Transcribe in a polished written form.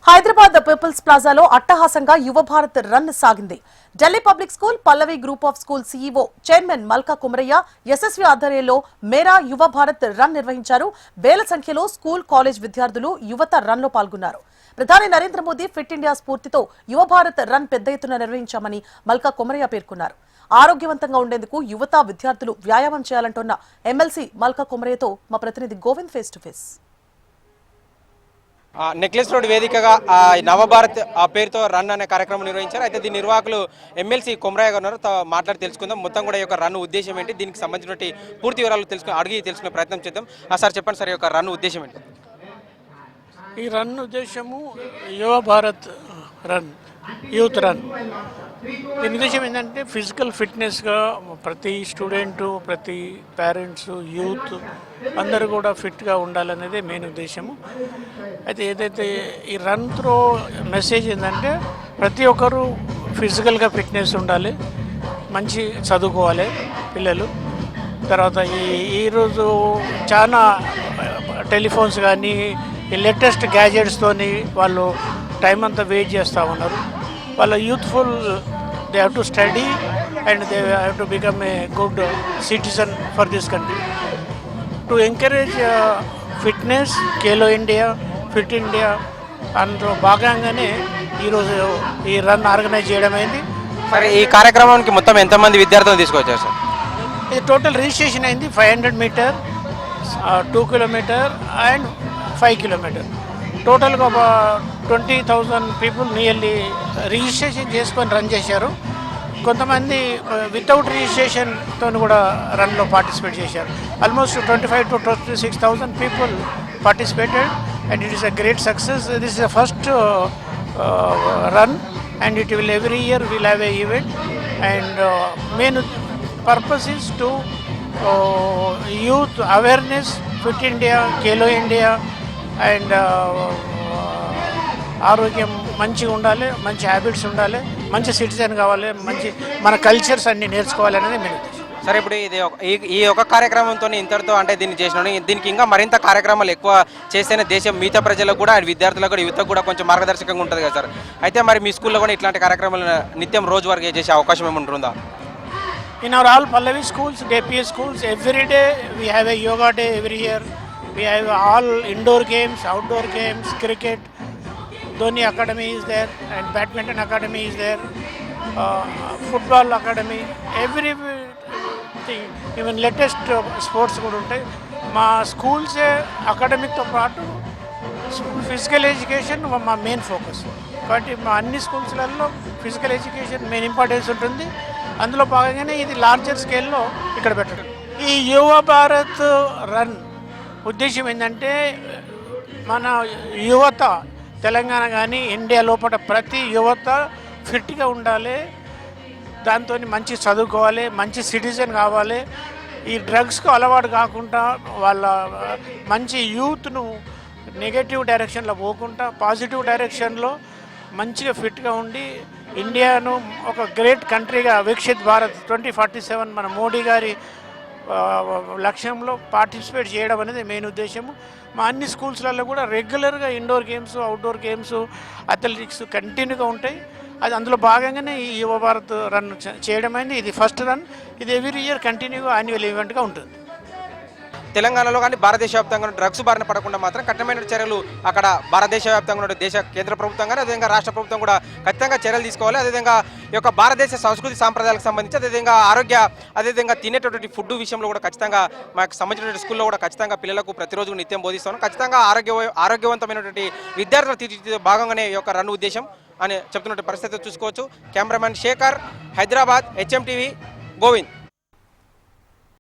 Hyderabad peoples ప్లాజాలో అట్టహాసంగా యువ Bharat run సాగింది. Delhi Public School, Pallavi Group of School CEO chairman Malka Kumaraiah Yashasvi ఆధ్వర్యంలో మేరా యువ భారత్ రన్ నిర్వహించారు. వేల సంఖ్యలో స్కూల్, కాలేజ్ విద్యార్థులు యువత రన్ లో పాల్గొన్నారు. ప్రధాని నరేంద్ర మోదీ ఫిట్ ఇండియా స్ఫూర్తితో యువ భారత్ రన్ పెద్ద ఎత్తున నిర్వహించామని మల్కా కుమరయ్య పేర్కొన్నారు. ఆరోగ్యవంతంగా ఉండేందుకు యువత, విద్యార్థులు వ్యాయామం చేయాలంటున్న ఎమ్మెల్సీ మల్కా కుమరయ్యతో మా ప్రతినిధి Govind face to face. Necklace road వేదికగా నవభారత్ పేరుతో రన్ అనే కార్యక్రమం నిర్వహించారు. అయితే దీని నిర్వాహకులు ఎమ్మెల్సీ కొమరయ్య గారు ఉన్నారు. మాట్లాడి తెలుసుకుందాం మొత్తం కూడా ఈ యొక్క రన్ ఉద్దేశం ఏంటి, దీనికి సంబంధించిన పూర్తి వివరాలు తెలుసుకునే ప్రయత్నం చేద్దాం. సార్ చెప్పండి సార్, ఈ యొక్క రన్ ఉద్దేశం ఏంటి? ఈ రన్ ఉద్దేశము యువ భారత్ రన్, యూత్ రన్. దీని ఉద్దేశం ఏంటంటే ఫిజికల్ ఫిట్నెస్గా ప్రతి స్టూడెంటు, ప్రతి పేరెంట్స్, యూత్ అందరూ కూడా ఫిట్గా ఉండాలనేదే మెయిన్ ఉద్దేశము. అయితే ఏదైతే ఈ రన్ త్రో మెసేజ్ ఏంటంటే ప్రతి ఒక్కరూ ఫిజికల్గా ఫిట్నెస్ ఉండాలి, మంచి చదువుకోవాలి పిల్లలు. తర్వాత ఈరోజు చాలా టెలిఫోన్స్ కానీ ఈ లేటెస్ట్ గ్యాజెట్స్తోని వాళ్ళు టైం అంతా వెయిట్ చేస్తూ ఉన్నారు. వాళ్ళ youthful, they have to study and they have to become a good citizen for this country. To encourage fitness, Khelo India, fit India అందులో భాగంగానే ఈరోజు ఈ రన్ ఆర్గనైజ్ చేయడం అయింది. సరే, ఈ కార్యక్రమానికి మొత్తం ఎంతమంది విద్యార్థులు తీసుకొచ్చారు సార్? ఇది టోటల్ రిజిస్ట్రేషన్ అయింది 500 మీటర్, 2 కిలోమీటర్ అండ్ 5 కిలోమీటర్. టోటల్గా ఒక 20,000 పీపుల్ నియర్లీ రిజిస్ట్రేషన్ చేసుకొని రన్ చేశారు. కొంతమంది వితౌట్ రిజిస్ట్రేషన్తో కూడా రన్లో పార్టిసిపేట్ చేశారు. Almost 25,000 to 26,000 people participated and it is a great success. This is the first run and it will every year will have a event and main purpose is to youth awareness, fit India, Khelo India and ఆరోగ్యం మంచిగా ఉండాలి, మంచి habits ఉండాలి, మంచి citizen కావాలి, మంచి మన cultures అన్ని నేర్చుకోవాలి అనేది మెయిన్ ఉద్దేశం. సరే, ఇప్పుడు ఈ ఒక కార్యక్రమంతో ఇంతటితో అంటే దీన్ని చేసిన దీనికి ఇంకా మరింత కార్యక్రమాలు ఎక్కువ చేస్తేనే దేశం మిగతా ప్రజలకు కూడా, విద్యార్థులకు కూడా, యువతకు కూడా కొంచెం మార్గదర్శకంగా ఉంటుంది కదా సార్. అయితే మరి మీ స్కూల్లో కూడా ఇట్లాంటి కార్యక్రమాలు నిత్యం రోజు వరకు చేసే అవకాశం ఏమి ఉంటుందా? In our all Pallavi schools, DPS schools, every day we have a yoga day every year. We have all indoor games, outdoor games, cricket, Dhoni Academy is there and badminton academy is there, football academy, everything, even latest sports కూడా ఉంటాయి. మా schools అకాడమిక్తో పాటు physical education మా main focus. కాబట్టి మా అన్ని స్కూల్స్లలో physical education main importance ఉంటుంది. అందులో భాగంగానే ఇది లార్జర్ స్కేల్లో ఇక్కడ పెట్టడం. ఈ యువ భారత్ రన్ ఉద్దేశం ఏంటంటే మన యువత, తెలంగాణ కానీ ఇండియా లోపల ప్రతి యువత ఫిట్గా ఉండాలి, దాంతో మంచి చదువుకోవాలి, మంచి సిటిజన్ కావాలి, ఈ డ్రగ్స్కు అలవాటు కాకుండా వాళ్ళ మంచి యూత్ను నెగటివ్ డైరెక్షన్లో పోకుండా పాజిటివ్ డైరెక్షన్లో మంచిగా ఫిట్గా ఉండి ఇండియాను ఒక గ్రేట్ కంట్రీగా వికసిత్ భారత్ 2047 మన మోడీ గారి లక్ష్యంలో పార్టిసిపేట్ చేయడం అనేది మెయిన్ ఉద్దేశము. మా అన్ని స్కూల్స్లలో కూడా రెగ్యులర్గా indoor games, outdoor games, athletics కంటిన్యూగా ఉంటాయి. అది అందులో భాగంగానే ఈ యువ భారత్ రన్ చేయడం అయింది. ఇది ఫస్ట్ రన్. ఇది ఎవ్రీ ఇయర్ కంటిన్యూగా యాన్యువల్ ఈవెంట్గా ఉంటుంది. తెలంగాణలో కానీ భారతదేశ వ్యాప్తంగా డ్రగ్స్ బారిన పడకుండా మాత్రం కఠినమైన చర్యలు అక్కడ భారతదేశ వ్యాప్తంగా ఉన్న దేశ కేంద్ర ప్రభుత్వం కానీ అదేవిధంగా రాష్ట్ర ప్రభుత్వం కూడా ఖచ్చితంగా చర్యలు తీసుకోవాలి. అదేవిధంగా ఈ యొక్క భారతదేశ సంస్కృతి సాంప్రదాయాలకు సంబంధించి, అదేవిధంగా తినేటటువంటి ఫుడ్ విషయంలో కూడా ఖచ్చితంగా మాకు సంబంధించినటువంటి స్కూల్లో కూడా ఖచ్చితంగా పిల్లలకు ప్రతిరోజు నిత్యం బోధిస్తాను. ఖచ్చితంగా ఆరోగ్యవంతమైనటువంటి విద్యార్థుల తీర్చిదిద్దే భాగంగానే ఈ యొక్క రన్ ఉద్దేశం అని చెప్తున్నటువంటి పరిస్థితి చూసుకోవచ్చు. Cameraman Shekhar, Hyderabad, HM TV, Govind.